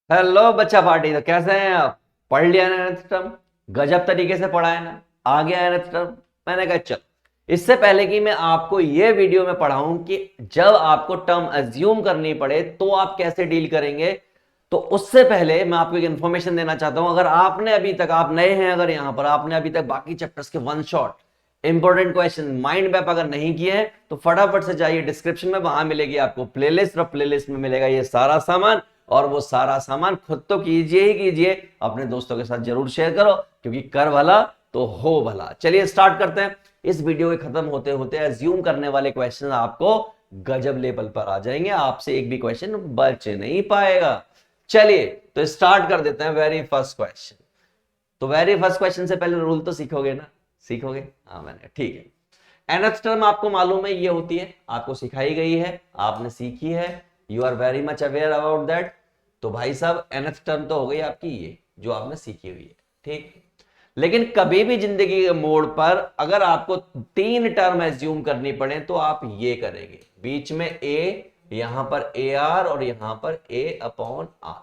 Hello बच्चा party, तो कैसे हैं आप? पढ़ लिया ना nth टर्म? गजब तरीके से पढ़ा है ना? आ गया है nth टर्म? मैंने कहा चल, इससे पहले कि मैं आपको ये वीडियो में पढ़ाऊं कि जब आपको टर्म अज्यूम करनी पड़े तो आप कैसे डील करेंगे, तो उससे पहले मैं आपको एक इंफॉर्मेशन देना चाहता हूं। अगर आपने अभी तक, आप नए हैं अगर यहां पर, आपने अभी तक बाकी चैप्टर्स के one shot important question mind map अगर नहीं किए हैं तो फटाफट से जाइए डिस्क्रिप्शन में, वहां मिलेगी आपको प्लेलिस्ट, और प्लेलिस्ट में मिलेगा ये सारा सामान। और वो सारा सामान खुद तो कीजिए ही कीजिए, अपने दोस्तों के साथ जरूर शेयर करो, क्योंकि कर भला तो हो भला। चलिए स्टार्ट करते हैं। इस वीडियो के खत्म होते होते एज्यूम करने वाले क्वेश्चन आपको गजब लेवल पर आ जाएंगे, आपसे एक भी क्वेश्चन बच नहीं पाएगा। चलिए तो स्टार्ट कर देते हैं वेरी फर्स्ट क्वेश्चन। तो वेरी फर्स्ट क्वेश्चन से पहले रूल तो सीखोगे ना? सीखोगे? हाँ, मैंने ठीक है। nth टर्म आपको मालूम है ये होती है, आपको सिखाई गई है, आपने सीखी है, you are very much aware about that. तो भाई साहब nth टर्म तो हो गई आपकी ये जो आपने सीखी हुई है, ठीक। लेकिन कभी भी जिंदगी के मोड़ पर अगर आपको तीन टर्म एज्यूम करनी पड़े तो आप ये करेंगे, बीच में ए, यहां पर ए आर और यहां पर ए अपॉन आर।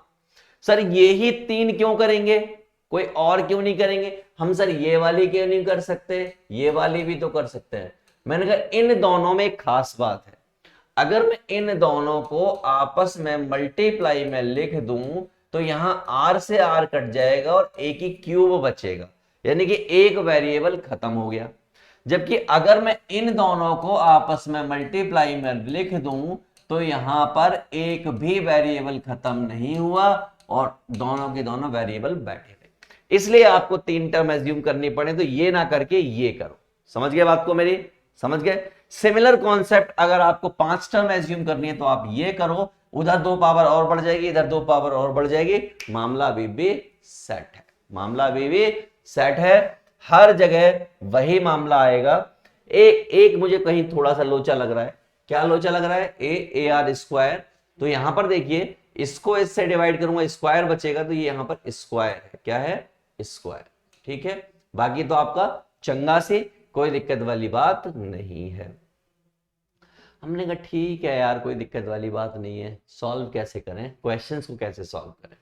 सर ये ही तीन क्यों करेंगे, कोई और क्यों नहीं करेंगे हम? सर ये वाली क्यों नहीं कर सकते? ये वाली भी तो कर सकते हैं। मैंने कहा इन दोनों में एक खास बात है, अगर मैं इन दोनों को आपस में मल्टीप्लाई में लिख दूं तो यहां आर से आर कट जाएगा और एक ही क्यूब बचेगा, यानी कि एक वेरिएबल खत्म हो गया। जबकि अगर मैं इन दोनों को आपस में मल्टीप्लाई में लिख दूं तो यहां पर एक भी वेरिएबल खत्म नहीं हुआ और दोनों के दोनों वेरिएबल बैठे रहे। इसलिए आपको तीन टर्म एज्यूम करनी पड़े तो ये ना करके ये करो। समझ गए बात को मेरी? समझ गए? सिमिलर कॉन्सेप्ट अगर आपको पांच टर्म एज्यूम करनी है तो आप ये करो, उधर दो पावर और बढ़ जाएगी, इधर दो पावर और बढ़ जाएगी, मामला अभी भी सेट है। मामला अभी भी सेट है, हर जगह वही मामला आएगा। एक मुझे कहीं थोड़ा सा लोचा लग रहा है। क्या लोचा लग रहा है? A R square. तो यहां पर देखिए, इसको इससे डिवाइड करूंगा, स्क्वायर बचेगा, तो ये यहां पर स्क्वायर है। क्या है? स्क्वायर। ठीक है, बाकी तो आपका चंगा सी, कोई दिक्कत वाली बात नहीं है। हमने कहा ठीक है यार, कोई दिक्कत वाली बात नहीं है, सॉल्व कैसे करें, क्वेश्चंस को कैसे सॉल्व करें।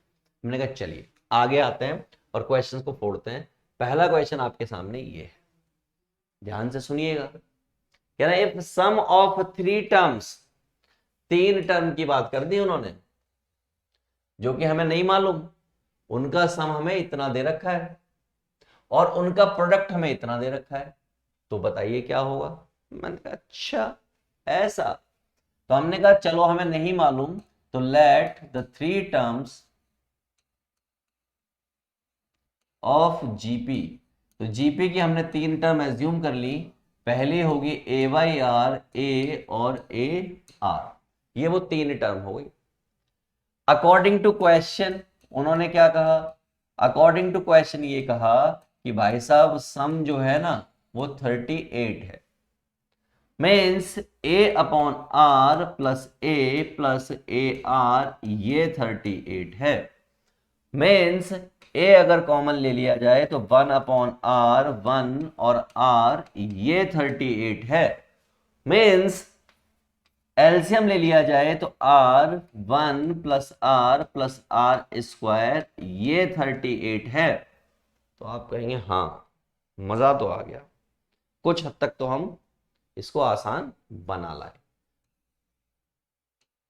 हमने कहा चलिए आगे आते हैं और क्वेश्चंस को फोड़ते हैं। पहला क्वेश्चन आपके सामने ये है, ध्यान से सुनिएगा। कह रहा है if sum of three terms, तीन टर्म की बात कर दी उन्होंने जो कि हमें नहीं मालूम, उनका सम हमें इतना दे रखा है और उनका प्रोडक्ट हमें इतना दे रखा है, तो बताइए क्या होगा। मैंने कहा अच्छा ऐसा। तो हमने कहा चलो हमें नहीं मालूम, तो let the three terms of GP. तो जीपी की हमने तीन टर्म एज्यूम कर ली। पहली होगी ए वाई आर, ए और ए आर, ये वो तीन टर्म हो गई। अकॉर्डिंग टू क्वेश्चन उन्होंने क्या कहा? अकॉर्डिंग टू क्वेश्चन ये कहा कि भाई साहब सम जो है ना वो 38 है। Means a upon r plus a r ये 38 है। मीन्स ए अगर कॉमन ले लिया जाए तो 1 अपॉन आर 1 और आर ये 38 है। मीन्स एलसीएम ले लिया जाए तो आर 1 प्लस आर स्क्वायर ये 38 है। तो आप कहेंगे हाँ मजा तो आ गया, कुछ हद तक तो हम इसको आसान बना लाए।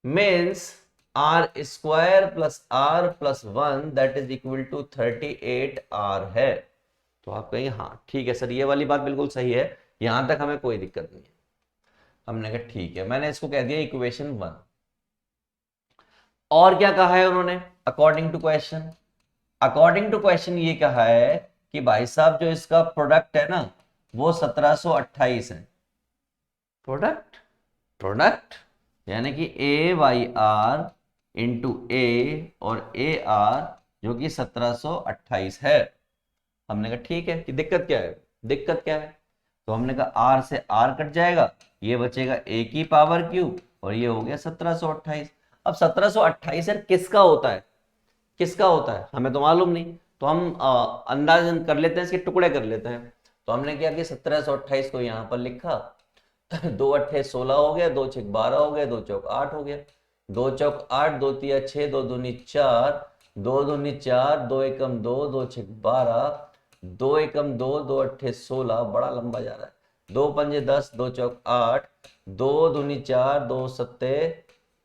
Means r square plus 1 that is equal to 38 r है। तो आप कहेंगे हाँ ठीक है सर, ये वाली बात बिल्कुल सही है, यहां तक हमें कोई दिक्कत नहीं है। हमने कहा ठीक है, मैंने इसको कह दिया इक्वेशन 1। और क्या कहा है उन्होंने according to question? According to question ये कहा है कि भाई साहब जो इसका प्रोडक्ट है ना वो 1728 है। प्रोडक्ट, प्रोडक्ट यानी कि ए वाई आर इंटू ए और ए आर जो कि 1728 है। हमने कहा ठीक है, कि दिक्कत क्या है? दिक्कत क्या है? तो हमने कहा आर से आर कट जाएगा, ये बचेगा ए की पावर क्यूब और ये हो गया 1728। अब 1728 यार किसका होता है? किसका होता है हमें तो मालूम नहीं, तो हम अंदाजन कर लेते हैं, इसके टुकड़े कर लेते हैं। तो हमने क्या किया, 1728 को यहां पर लिखा, दो अट्ठे 16 हो गया, दो छक 12 हो गया, दो चौक 8 हो गया, दो चौक 8, दो तिया 6, दो दूनी 4, दो दूनी 4, दो एकम 2, दो छक 12, दो एकम 2, दो अट्ठे 16, बड़ा लंबा जा रहा है। दो पंजे 10, दो चौक 8, दो दूनी 4, दो सत्ते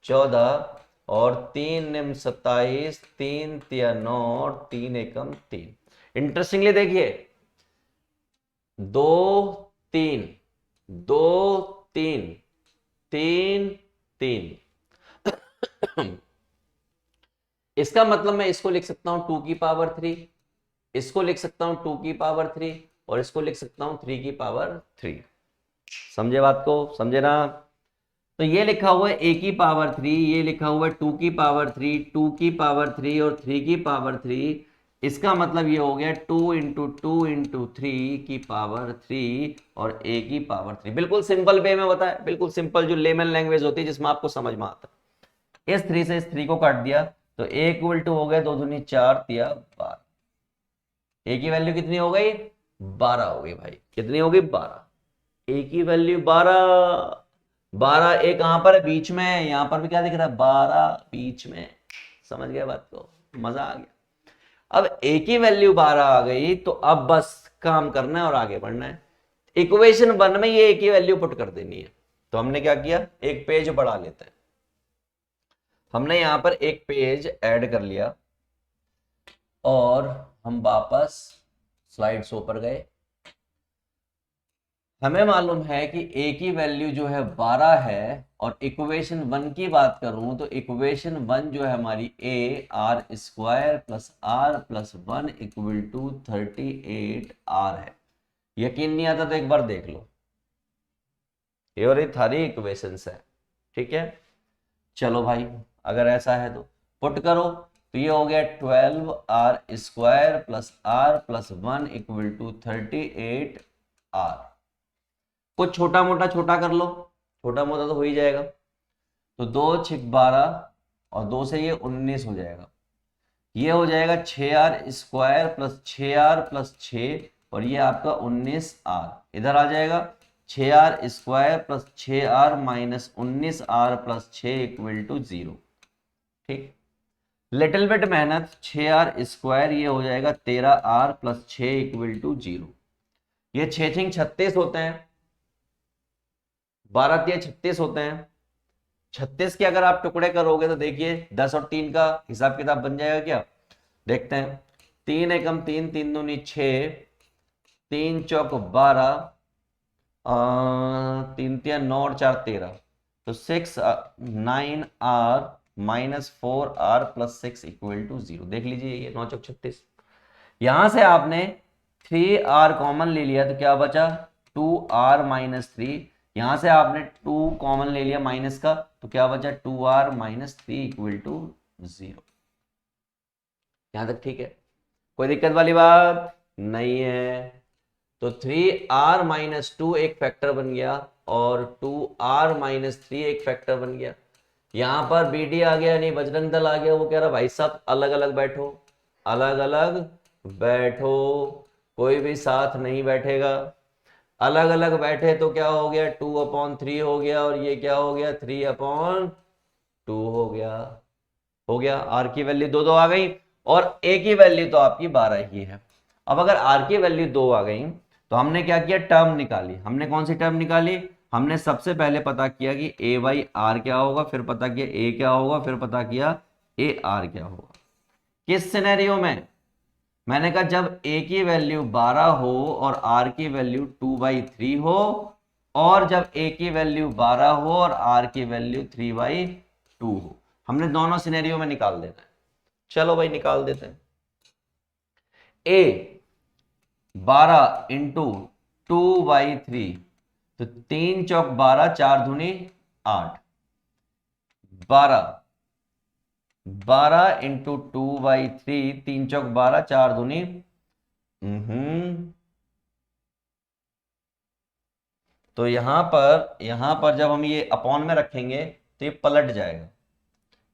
14 और 3 निम 27, 3 तिया 9 और 3 एकम 3। इंटरेस्टिंगली देखिए, 2 3, 2 3, 3 3। इसका मतलब मैं इसको लिख सकता हूं 2 की पावर 3, इसको लिख सकता हूं 2 की पावर 3 और इसको लिख सकता हूं 3 की पावर 3। समझे बात को? समझे ना? तो ये लिखा हुआ है a की पावर 3, ये लिखा हुआ है 2 की पावर 3, 2 की पावर 3 और 3 की पावर 3। इसका मतलब ये हो गया 2 इंटू 2 इंटू 3 की पावर 3 और a की पावर 3। बिल्कुल सिंपल वे में बताया, बिल्कुल सिंपल जो लेमन लैंग्वेज होती है जिसमें आपको समझ में आता है। इस 3 से इस 3 को काट दिया तो a इक्वल टू हो गया 2 दूनी 4 तिया 12। a की वैल्यू कितनी हो गई? 12 हो गई भाई। कितनी हो गई? 12। a की वैल्यू 12। 12 ए कहां पर है? बीच में। यहां पर भी क्या दिख रहा है? 12 बीच में। समझ गए बात को? मजा आ गया। अब ए की वैल्यू 12 आ गई तो अब बस काम करना है और आगे बढ़ना है। इक्वेशन 1 में ये ए की वैल्यू पुट कर देनी है। तो हमने क्या किया? एक पेज बढ़ा लेते हैं। हमने यहां पर एक पेज ऐड कर लिया और हम वापस स्लाइड शो पर गए। हमें मालूम है कि a की वैल्यू जो है 12 है और इक्वेशन 1 की बात करूं तो इक्वेशन 1 जो है हमारी a r square plus are plus 1 equal to 38 r है। यकीन नहीं आता तो एक बार देख लो, ये और ये सारी इक्वेशंस है। ठीक है, चलो भाई अगर ऐसा है तो पुट करो। तो ये हो गया 12 r square plus 1 equal to 38 r. कुछ छोटा मोटा छोटा कर लो, छोटा मोटा तो हो ही जाएगा। तो 2 6 12 और 2 से ये 19 हो जाएगा। ये हो जाएगा 6r square plus 6r plus 6 और ये आपका 19r इधर आ जाएगा। 6r square plus 6r minus 19r plus 6 equal to 0। ठीक, लिटिल बिट मेहनत। 6r स्क्वायर ये हो जाएगा 13r प्लस 6 इक्वल टू 0। ये 6 6 36 होते हैं, 12 3 36 होते हैं। 36 के अगर आप टुकड़े करोगे तो देखिए 10 और 3 का हिसाब किताब बन जाएगा क्या? देखते हैं। 3 एकम 3, 3 दूनी 6, 3 चौक 12, 3 तिया 9 और 4 13। तो 6 9 r minus 4 r plus 6 equal to 0। देख लीजिए ये 9 चौक 36। यहां से आपने 3 आर कॉमन ले लिया तो क्या बचा? 2 आर माइनस 3। यहां से आपने 2 कॉमन ले लिया माइनस का तो क्या बचा? 2 आर माइनस 3 इक्वल टू 0। यहां तक ठीक है? कोई दिक्कत वाली बात नहीं है। तो 3r माइनस 2 एक फैक्टर बन गया और 2r माइनस 3 एक फैक्टर बन गया। यहां पर बीडी आ गया, नहीं बजरंग दल आ गया। वो कह रहा भाई साहब अलग अलग बैठो, अलग अलग बैठो, कोई भी साथ नहीं बैठेगा। अलग अलग बैठे तो क्या हो गया? 2/3 हो गया और ये क्या हो गया? 3/2 हो गया। हो गया, आर की वैल्यू 2 2 आ गई और ए की वैल्यू तो आपकी 12 ही है। अब अगर आर की वैल्यू 2 आ गई तो हमने क्या किया? टर्म निकाली। हमने कौन सी टर्म निकाली? हमने सबसे पहले पता किया कि ए बाई आर क्या होगा, फिर पता किया ए क्या होगा, फिर पता किया ए आर क्या होगा। किस सिनेरियो में? मैंने कहा जब ए की वैल्यू 12 हो और आर की वैल्यू 2/3 हो और जब ए की वैल्यू 12 हो और आर की वैल्यू 3/2 हो। हमने दोनों सिनेरियो में निकाल देना है। चलो भाई निकाल देते हैं। ए 12 इंटू 2/3 तो 3 चौक 12, 4 दूनी 8। 12 इंटू 2/3, 3 चौक 12, 4 दूनी तो यहां पर जब हम ये अपॉन में रखेंगे तो ये पलट जाएगा।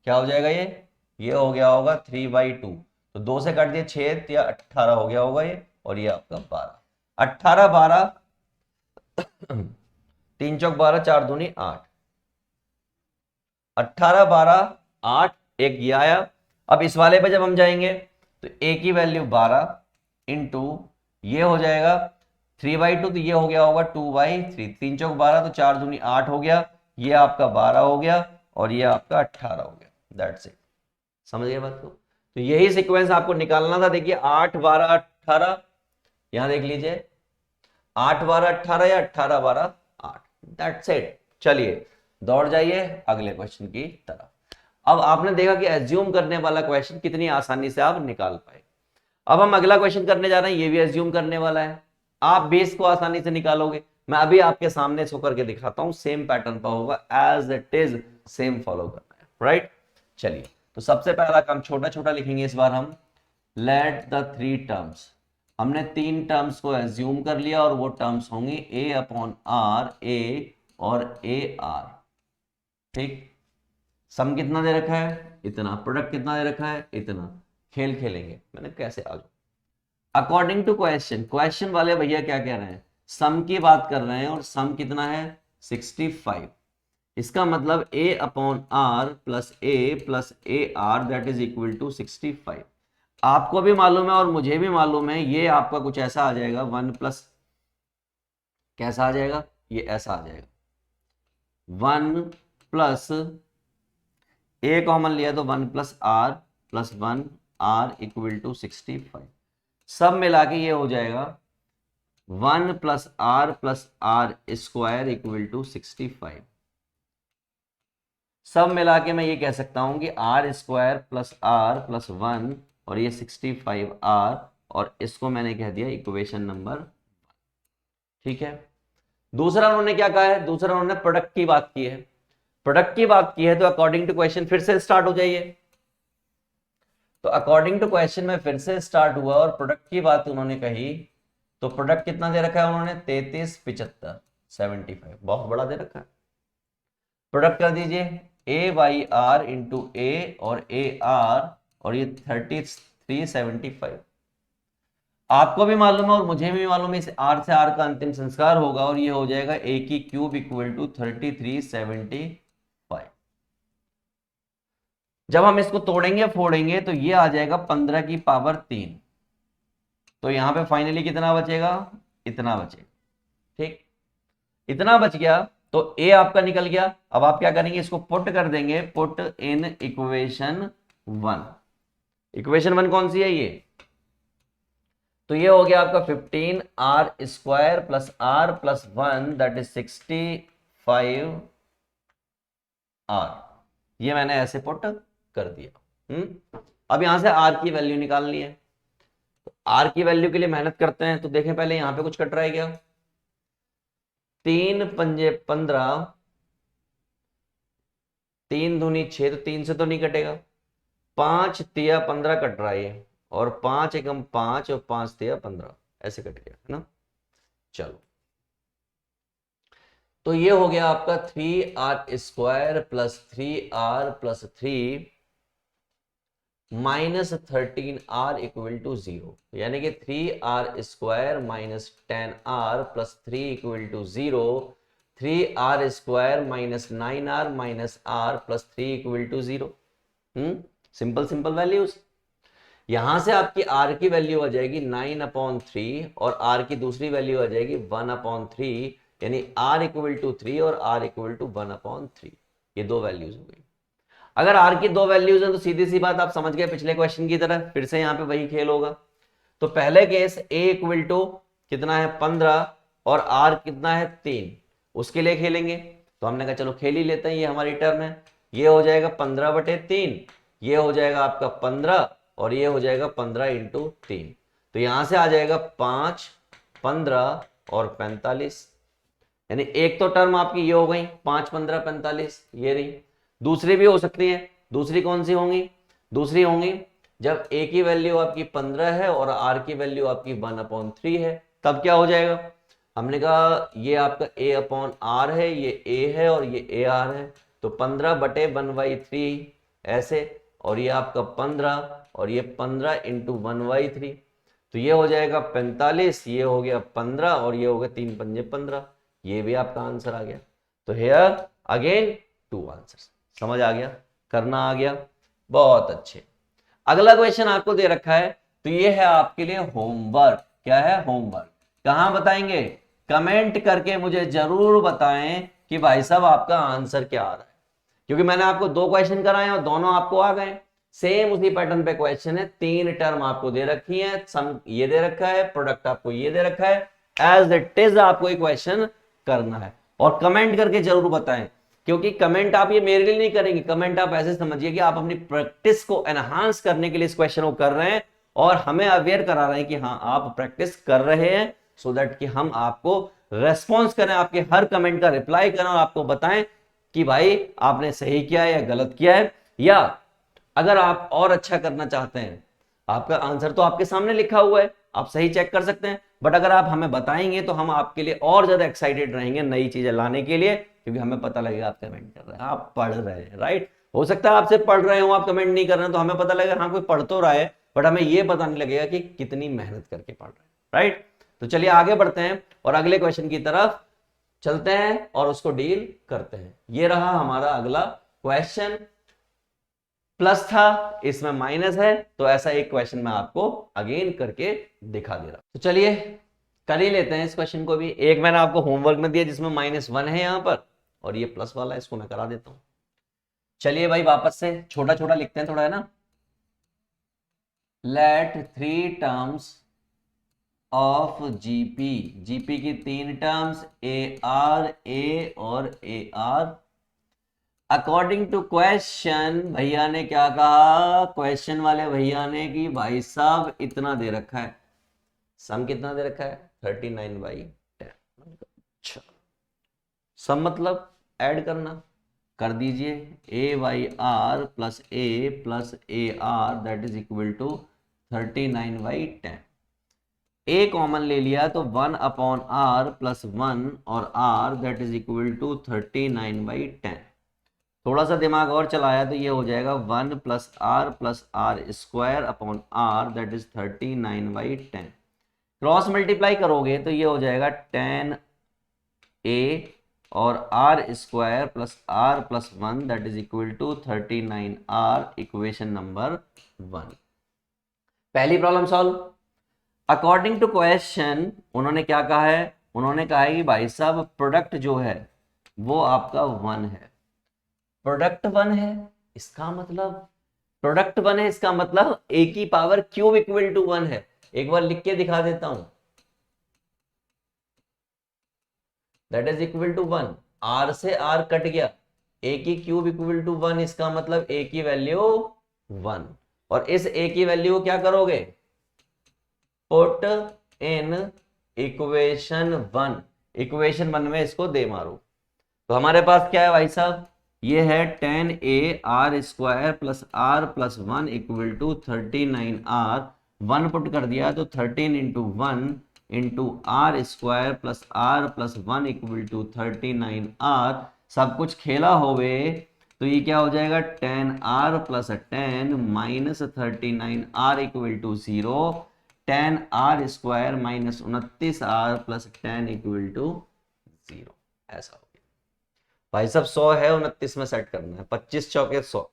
क्या हो जाएगा? ये हो गया होगा 3/2। तो 2 से काट दिया 6 या 18 हो गया होगा ये और ये आपका 12। 18 12 3 चौक 12, 4 दूनी 8। 18 12 8 एक ये आया अब इस वाले पे जब हम जाएंगे तो a की वैल्यू 12 इंटू ये हो जाएगा 3/2, तो ये हो गया होगा 2/3, 3 चौक 12, तो 4 दूनी 8 हो गया, ये आपका 12 हो गया और ये आपका 18 हो गया। That's it. समझ गए बात को? तो यही सीक्वेंस आपको निकालना था। देखिए 8 12 18, यहां देख लीजिए 8 12 18 या 18 12 8। That's it. चलिए दौड़ जाइए अगले क्वेश्चन की तरफ। अब आपने देखा कि एज्यूम करने वाला क्वेश्चन कितनी आसानी से आप निकाल पाए। अब हम अगला क्वेश्चन करने जा रहे हैं, ये भी एज्यूम करने वाला है, आप बेस को आसानी से निकालोगे। मैं अभी आपके सामने इसको करके दिखाता हूं, सेम पैटर्न पर होगा, as it is same follow करना है, राइट। चलिए तो सबसे पहला काम छोटा छोटा लिखेंगे इस बार हम। लेट द 3 टर्म्स, हमने 3 टर्म्स को एज्यूम कर लिया और वो टर्म्स होंगी a/r, a और a r। ठीक, सम कितना दे रखा है? इतना। प्रोडक्ट कितना दे रखा है? इतना। खेल खेलेंगे, मैंने कैसे आ जाओ अकॉर्डिंग टू क्वेश्चन। क्वेश्चन वाले भैया क्या कह रहे हैं? सम की बात कर रहे हैं और सम कितना है? 65। इसका मतलब a/r plus a plus ar that is equal to 65। आपको भी मालूम है और मुझे भी मालूम है, ये आपका कुछ ऐसा आ जाएगा 1 प्लस, कैसा आ जाएगा? ये ऐसा आ जाएगा 1 प्लस a कॉमन लिया तो 1 plus r plus 1 r equal to 65। सब मिला के ये हो जाएगा 1 plus r square equal to 65। सब मिला के मैं ये कह सकता हूं कि r square plus r plus 1 और ये 65r, और इसको मैंने कह दिया इक्वेशन नंबर 1। ठीक है। दूसरा उन्होंने क्या कहा है? दूसरा उन्होंने प्रोडक्ट की बात की है। प्रोडक्ट की बात की है तो अकॉर्डिंग टू क्वेश्चन फिर से स्टार्ट हो जाइए। तो अकॉर्डिंग टू क्वेश्चन में फिर से स्टार्ट हुआ और प्रोडक्ट की बात उन्होंने कही। तो प्रोडक्ट कितना दे रखा है उन्होंने? 33 75 75, बहुत बड़ा दे रखा है। प्रोडक्ट कर दीजिए a/r इंटू a और ar, और ये 33 75। आपको भी मालूम है और मुझे भी मालूम है, इस r से r का अंतिम संस्कार होगा और ये हो जाएगा a की क्यूब इक्वल टू 33 75। जब हम इसको तोड़ेंगे फोड़ेंगे तो ये आ जाएगा 15 की पावर 3। तो यहां पे फाइनली कितना बचेगा? इतना बचेगा। ठीक, इतना बच गया तो a आपका निकल गया। अब आप क्या करेंगे? इसको पुट कर देंगे, पुट इन इक्वेशन 1। इक्वेशन 1 कौन सी है? ये। तो ये हो गया आपका 15 r square plus r plus 1 that is 65 r। ये मैंने ऐसे पुट कर दिया। अब यहां से r की वैल्यू निकालनी है। तो r की वैल्यू के लिए मेहनत करते हैं। तो देखें पहले यहां पे कुछ कट रहा है क्या? 3 पंजे 15, 3 दूनी 6, तो 3 से तो नहीं कटेगा। 5 तिया 15 कट रहा है, और 5 एकम 5 और 5 तिया 15, ऐसे कट गया है ना। चलो तो ये हो गया आपका 3r square plus 3r plus 3 minus 13r equal to 0, यानी कि 3r square minus 10r plus 3 equal to 0, 3r square minus 9r minus r plus 3 equal to 0। Simple simple values. यहां से आपकी r की वैल्यू आ जाएगी 9/3 और r की दूसरी वैल्यू आ जाएगी 1/3, यानी r इक्वल टू 3 और r इक्वल टू 1/3। ये दो वैल्यूज हो गई। अगर r की दो वैल्यूज हैं तो सीधी सी बात आप समझ गए पिछले क्वेश्चन की तरह, फिर से यहां पे वही खेल होगा। तो पहले केस a इक्वल टू कितना है? 15 और r कितना है? 3, उसके लिए खेलेंगे। तो हमने कहा चलो खेल ही लेते हैं, ये हमारी टर्म है। ये हो जाएगा 15/3, ये हो जाएगा आपका 15 और ये हो जाएगा 15 इंटू 3। तो यहां से आ जाएगा 5 15 और 45, यानी एक तो टर्म आपकी ये हो गई 5 15 45, ये रही। दूसरी भी हो सकती है। दूसरी कौन सी होंगी? दूसरी होंगी जब a की वैल्यू आपकी 15 है और r की वैल्यू आपकी 1/3 है, तब क्या हो जाएगा? हमने कहा ये आपका a/r है, ये a है और ये ar है, तो 15/1/3 ऐसे, और ये आपका 15 और ये 15 इंटू 1/3, तो ये हो जाएगा 45, ये हो गया 15 और ये हो गया 3 पंजे 15। ये भी आपका आंसर आ गया। तो हेयर अगेन 2 आंसर्स। समझ आ गया? करना आ गया? बहुत अच्छे। अगला क्वेश्चन आपको दे रखा है, तो ये है आपके लिए होमवर्क। क्या है? होमवर्क। कहां बताएंगे? कमेंट करके मुझे जरूर बताएं कि भाई साहब आपका आंसर क्या आ रहा है, क्योंकि मैंने आपको 2 क्वेश्चन कराए और दोनों आपको आ गए। सेम उसी पैटर्न पे क्वेश्चन है, 3 टर्म आपको दे रखी है, सम ये दे रखा है, प्रोडक्ट आपको ये दे रखा है, एज इट इज आपको ये क्वेश्चन करना है। और कमेंट करके जरूर बताएं, क्योंकि कमेंट आप ये मेरे लिए नहीं करेंगे, कमेंट आप ऐसे समझिए कि आप अपनी प्रैक्टिस को एनहांस करने के लिए इस क्वेश्चन को कर रहे हैं और हमें अवेयर करा रहे हैं कि हाँ आप प्रैक्टिस कर रहे हैं, सो दैट कि हम आपको रेस्पॉन्स करें, आपके हर कमेंट का रिप्लाई करें और आपको बताएं कि भाई आपने सही किया है या गलत किया है, या अगर आप और अच्छा करना चाहते हैं, आपका आंसर तो आपके सामने लिखा हुआ है, आप सही चेक कर सकते हैं, बट अगर आप हमें बताएंगे तो हम आपके लिए और ज्यादा एक्साइटेड रहेंगे नई चीजें लाने के लिए, क्योंकि हमें पता लगेगा आप कमेंट कर रहे हैं, आप पढ़ रहे हैं। राइट? हो सकता है आपसे पढ़ रहे हो, आप कमेंट नहीं कर रहे हैं, तो हमें पता लगेगा हाँ कोई पढ़ तो रहा है, बट हमें यह पता नहीं लगेगा कि कितनी मेहनत करके पढ़ रहे हैं। राइट? तो चलिए आगे बढ़ते हैं और अगले क्वेश्चन की तरफ चलते हैं और उसको डील करते हैं। ये रहा हमारा अगला क्वेश्चन। प्लस था, इसमें माइनस है, तो ऐसा एक क्वेश्चन मैं आपको अगेन करके दिखा दे रहा हूं। तो चलिए कर ही लेते हैं इस क्वेश्चन को भी। एक मैंने आपको होमवर्क में दिया जिसमें -1 है यहां पर, और ये प्लस वाला है, इसको मैं करा देता हूं। चलिए भाई वापस से छोटा छोटा लिखते हैं थोड़ा, है ना। Let 3 terms of GP, GP की 3 टर्म्स ए आर, ए और a r, according to question. भैया ने क्या कहा? क्वेश्चन वाले भैया ने कि भाई साहब इतना दे रखा है, सम कितना दे रखा है? 39/10। अच्छा, सम मतलब ऐड करना, कर दीजिए। a/r plus a r that is equal to 39/10। a common ले लिया तो 1/r प्लस 1 और r that is equal to 39/10। थोड़ा सा दिमाग और चलाया तो ये हो जाएगा 1 plus r square upon r that is 39/10। Cross multiply करोगे तो ये हो जाएगा 10a और r square plus are plus 1 that is equal to 39r, equation number 1। पहली problem solve. According to question उन्होंने क्या कहा है? उन्होंने कहा है कि भाई साहब प्रोडक्ट जो है वो आपका 1 है, प्रोडक्ट 1 है, इसका मतलब प्रोडक्ट 1 है, इसका मतलब a की पावर क्यूब इक्वल टू 1 है। एक बार लिख के दिखा देता हूं, that is equal to 1, r से r कट गया, a की क्यूब इक्वल टू 1, इसका मतलब a की वैल्यू 1, और इस a की वैल्यू क्या करोगे? पुट इन इक्वेशन 1, इक्वेशन 1 में इसको दे मारो। तो हमारे पास क्या है भाई साहब? ये है 10a R square plus are plus 1 equal to 39r। 1 put कर दिया तो 13 into 1 into R square plus 1 equal to 39r। सब कुछ खेला होवे तो ये क्या हो जाएगा? 10r plus 10 minus 39r equal to 0। 10r square minus 29r plus 10 equal to 0। ऐसा भाई साहब 100 है, 29 में सेट करना है। 25 चौके 100,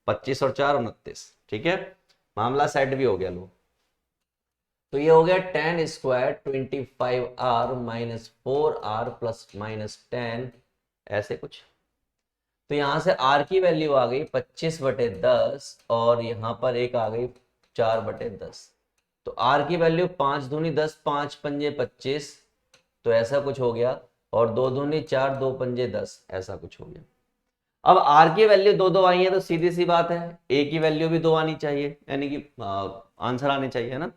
25 और 4 29। ठीक है, मामला सेट भी हो गया। लो तो ये हो गया 10 square 25r minus 4r plus minus 10, ऐसे कुछ। तो यहां से r की वैल्यू आ गई 25/10 और यहां पर एक आ गई 4/10। तो r की वैल्यू 5 दूनी 10, 5 पंजे 25, तो ऐसा कुछ हो गया, और 2 दूनी 4, 2 पंजे 10, ऐसा कुछ हो गया। अब r की वैल्यू 2 आई है तो सीधी सी बात है a की वैल्यू भी 2 आनी चाहिए, यानी कि आंसर आने चाहिए ना।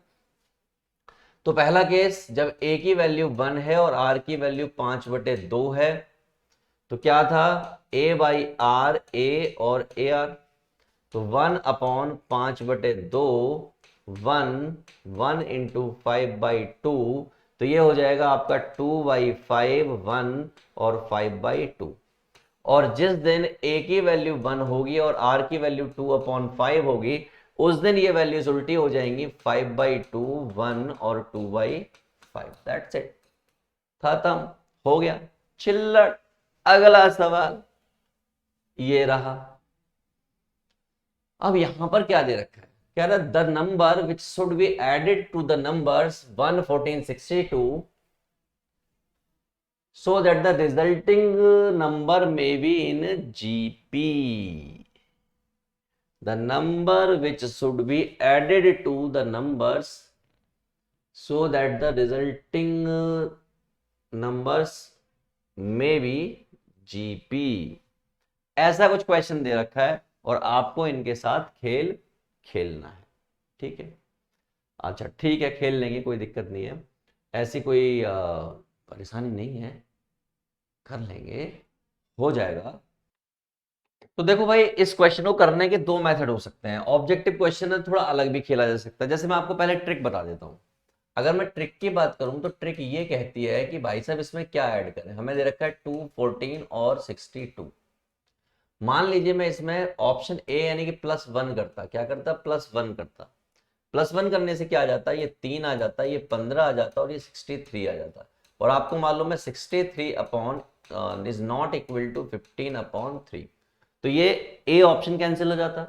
तो पहला केस, जब a की वैल्यू 1 है और r की वैल्यू 5/2 है, तो क्या था? a/r, a और ar, तो 1/5/2, 1 इंटू 5/2, तो ये हो जाएगा आपका 2/5, 1 और 5/2। और जिस दिन a की वैल्यू 1 होगी और r की वैल्यू 2/5 होगी, उस दिन ये वैल्यूज उल्टी हो जाएंगी, 5/2, 1 और 2/5। दैट्स इट, खत्म हो गया, चिल्लड़। अगला सवाल ये रहा। अब यहां पर क्या दे रखा है? कह रहा the number which should be added to the numbers 1, 14, 62 so that the resulting number may be in GP. The number which should be added to the numbers so that the resulting numbers may be GP. ऐसा कुछ question दे रखा है और आपको इनके साथ खेल खेलना है, ठीक है। अच्छा ठीक है, खेल लेंगे, कोई दिक्कत नहीं है, ऐसी कोई परेशानी नहीं है, कर लेंगे, हो जाएगा। तो देखो भाई, इस क्वेश्चन को करने के दो मेथड हो सकते हैं। ऑब्जेक्टिव क्वेश्चन है, थोड़ा अलग भी खेला जा सकता है। जैसे मैं आपको पहले ट्रिक बता देता हूं। अगर मैं ट्रिक की बात करूं तो ट्रिक ये कहती है कि भाई साहब इसमें क्या ऐड करें। हमें दे रखा है 2, 14 और 62। मान लीजिए मैं इसमें ऑप्शन ए यानी कि +1 करता, क्या करता, +1 करता। +1 करने से क्या आ जाता है, ये 3 आ जाता है, ये 15 आ जाता और ये 63 आ जाता। और आपको मालूम है 63 upon is not equal to 15/3, तो ये ए ऑप्शन कैंसिल हो जाता।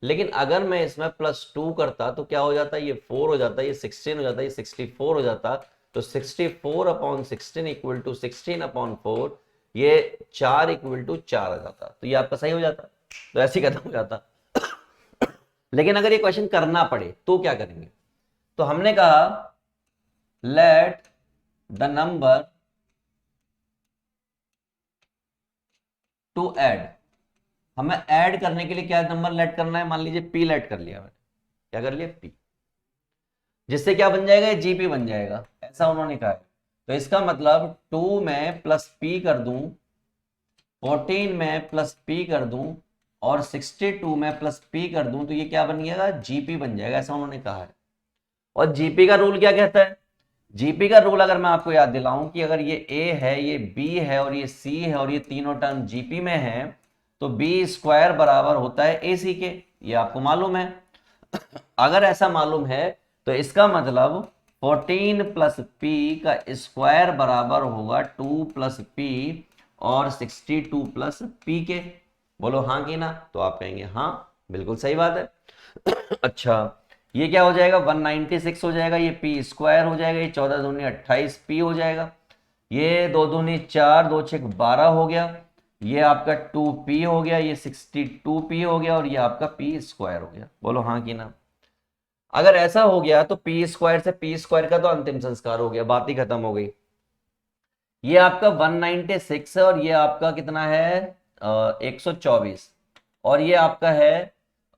लेकिन अगर मैं इसमें +2 करता तो क्या हो जाता, ये 4 हो जाता, ये 16 हो जाता, ये 64 हो जाता। तो 64/16 इक्वल टू 16/4, ये 4 इक्वल टू 4 आ जाता। तो ये आपका सही हो जाता, तो ऐसे ही खत्म हो जाता। लेकिन अगर ये क्वेश्चन करना पड़े तो क्या करेंगे, तो हमने कहा let the number two add. हमें ऐड करने के लिए क्या नंबर लेट करना है, मान लीजिए पी लेट कर लिया मैंने, क्या कर लिया, पी, जिससे क्या बन जाएगा, जीपी बन जाएगा, ऐसा उन्होंने कहा है। तो इसका मतलब 2 में प्लस पी कर दूं, 14 में प्लस पी कर दूं और 62 में प्लस पी कर दूं, तो ये क्या बन जाएगा, जीपी बन जाएगा, ऐसा उन्होंने कहा है। और जीपी का रूल क्या कहता है, जीपी का रूल अगर मैं आपको याद दिलाऊं कि अगर ये ए है, ये बी है और ये सी है और ये तीनों टर्म जीपी में है, तो बी स्क्वायर बराबर होता है ए सी के, ये आपको मालूम है। अगर ऐसा मालूम है तो इसका मतलब 14 प्लस पी का स्क्वायर बराबर होगा 2 प्लस पी और 62 प्लस पी के। बोलो हाँ कि ना, तो आप कहेंगे हाँ, बिल्कुल सही बात है। अच्छा, ये क्या हो जाएगा, 196 हो जाएगा, ये पी स्क्वायर हो जाएगा, ये 14 दूनी 28 पी हो जाएगा, ये 2 दूनी 4, 2 6 12 हो गया, ये आपका 2p हो गया, ये 62p हो गया और ये आपका पी स्क्वायर हो गया। बोलो हाँ कि ना। अगर ऐसा हो गया तो पी स्क्वायर से पी स्क्वायर का तो अंतिम संस्कार हो गया, बात ही खत्म हो गई। ये आपका 196 है और ये आपका कितना है, 124, और ये आपका है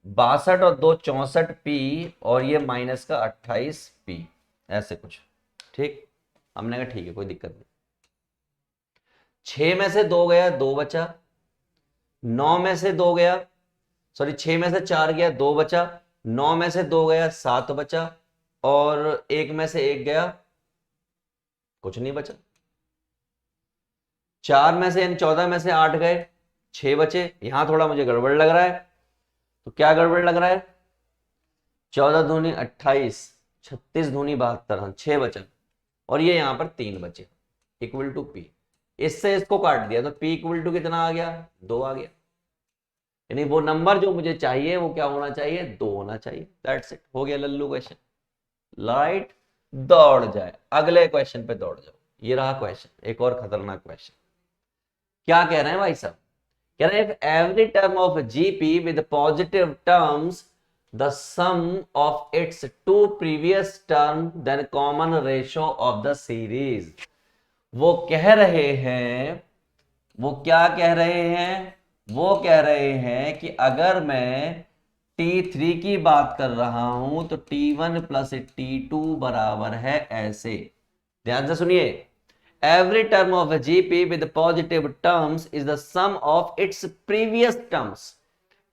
62 और 2 64p और ये माइनस का 28p, ऐसे कुछ, ठीक। हमने कहा ठीक है, कोई दिक्कत नहीं। 6 में से 2 गया, 2 बचा, 9 में से 2 गया, सॉरी 6 में से 4 गया, 2 बचा, 9 में से 2 गया, 7 बचा, और 1 में से 1 गया, कुछ नहीं बचा। 4 में से यानी 14 में से 8 गए, 6 बचे। यहां थोड़ा मुझे गड़बड़ लग रहा है, तो क्या गड़बड़ लग रहा है, 14 दूनी 28, 36 दूनी 72, 6 बचा, और ये यहां पर 3 बचे, इक्वल टू पी। इससे इसको काट दिया तो p इक्वल टू कितना आ गया, 2 आ गया। यानी वो नंबर जो मुझे चाहिए वो क्या होना चाहिए, 2 होना चाहिए। दैट्स इट, हो गया लल्लू क्वेश्चन। लाइट दौड़ जाए, अगले क्वेश्चन पे दौड़ जाओ। ये रहा क्वेश्चन, एक और खतरनाक क्वेश्चन। क्या कह रहे हैं भाई साहब, कह रहे हैं every term of GP with positive terms the sum of its two previous term then common ratio of the series. वो कह रहे हैं, वो क्या कह रहे हैं, वो कह रहे हैं कि अगर मैं T3 की बात कर रहा हूं तो T1 प्लस T2 बराबर है ऐसे। ध्यान से सुनिए, every term of GP with positive terms is the sum of its previous terms.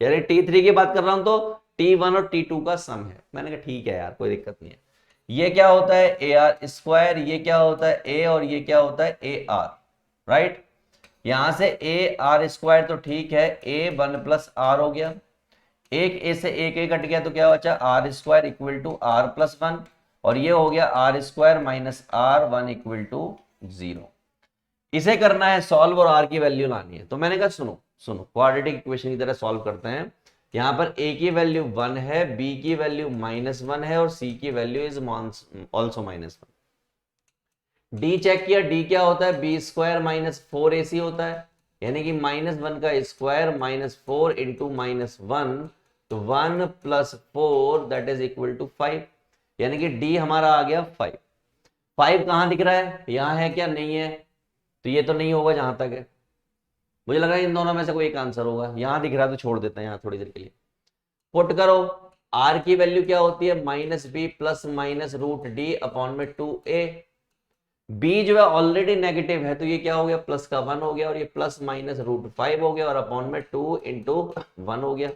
यानी T3 की बात कर रहा हूं तो T1 और T2 का सम है। मैंने कहा ठीक है यार, कोई दिक्कत नहीं है। ये क्या होता है, ए आर स्क्वायर, ये क्या होता है ए, और ये क्या होता है ए आर, राइट। यहां से ए आर स्क्वायर तो ठीक है, ए 1 प्लस आर हो गया, एक ए से एक ए कट गया तो क्या बचा, R square equal to R plus 1, और ये हो गया R square minus R 1 equal to 0। इसे करना है सॉल्व और आर की वैल्यू लानी है। तो मैंने कहा सुनो सुनो, क्वाड्रेटिक इक्वेशन की तरह सॉल्व करते हैं। यहां पर a की वैल्यू 1 है, b की वैल्यू -1 है और c की value is also -1। d check किया, d क्या होता है, b स्क्वायर -4ac होता है, यानी कि -1 का स्क्वायर -4 इंटू -1, तो 1 + 4 दैट इज इक्वल टू 5, यानी कि d हमारा आ गया 5। 5 कहां दिख रहा है, यहां है क्या, नहीं है, तो ये तो नहीं होगा जहां तक है, मुझे लग रहा है इन दोनों में से कोई एक आंसर होगा। यहां दिख रहा है तो छोड़ देते हैं यहां थोड़ी देर के लिए। पुट करो, r की वैल्यू क्या होती है, -b ± √d अपॉन में 2a। b जो है ऑलरेडी नेगेटिव है, तो ये क्या हो गया, प्लस का 1 हो गया, और ये प्लस माइनस √5 हो गया, और अपॉन में 2 इंटू 1 हो गया।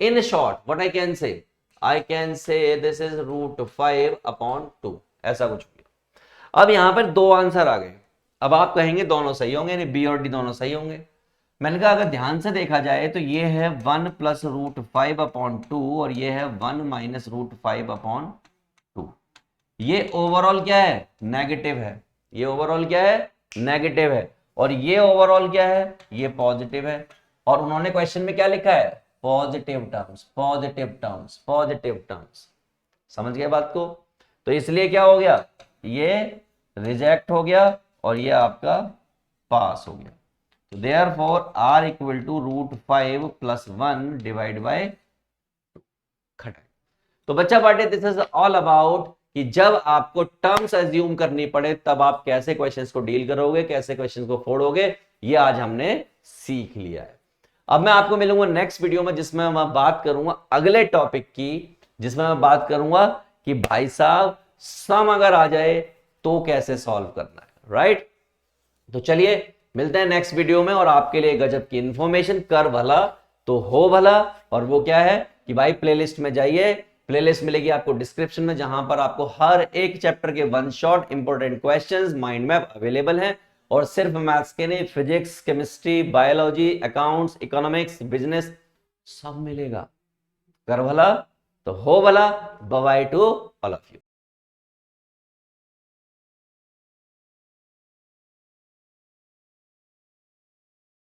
In short what I can say this is √5 upon 2, ऐसा कुछ हो गया। अब यहां पर दो आंसर आ गए, अब आप कहेंगे दोनों सही होंगे, यानी बी और डी दोनों सही होंगे। मैंने कहा अगर ध्यान से देखा जाए तो ये है 1 + √5 अपॉन 2 और ये है 1 - √5 अपॉन 2। ये ओवरऑल क्या है, नेगेटिव है, ये ओवरऑल क्या है, नेगेटिव है, और ये ओवरऑल क्या है, ये पॉजिटिव है। और उन्होंने क्वेश्चन में क्या लिखा है, positive terms, positive terms, positive terms. समझ गए बात को, तो इसलिए क्या हो गया, ये रिजेक्ट हो गया और ये आपका पास हो गया। तो therefore r equal to √5 + 1 divide by 2 खटाई। तो बच्चा party this is all about कि जब आपको टर्म्स एज्यूम करनी पड़े तब आप कैसे क्वेश्चंस को डील करोगे, कैसे क्वेश्चंस को फोड़ोगे, ये आज हमने सीख लिया है। अब मैं आपको मिलूंगा नेक्स्ट वीडियो में, जिसमें मैं बात करूंगा अगले टॉपिक की, जिसमें मैं बात करूंगा कि भाई साहब सम अगर आ जाए तो कैसे सॉल्व करना है, राइट। तो चलिए मिलते हैं नेक्स्ट वीडियो में, और आपके लिए गजब की इंफॉर्मेशन, कर भला तो हो भला। और वो क्या है कि भाई प्लेलिस्ट में जाइए, प्लेलिस्ट मिलेगी आपको डिस्क्रिप्शन में, जहां पर आपको हर एक चैप्टर के 1 shot important questions, mind map available है। और सिर्फ मैथ्स के नहीं, physics, chemistry, biology, accounts, economics, business, सब मिलेगा। कर भला तो हो भला। By two all of you.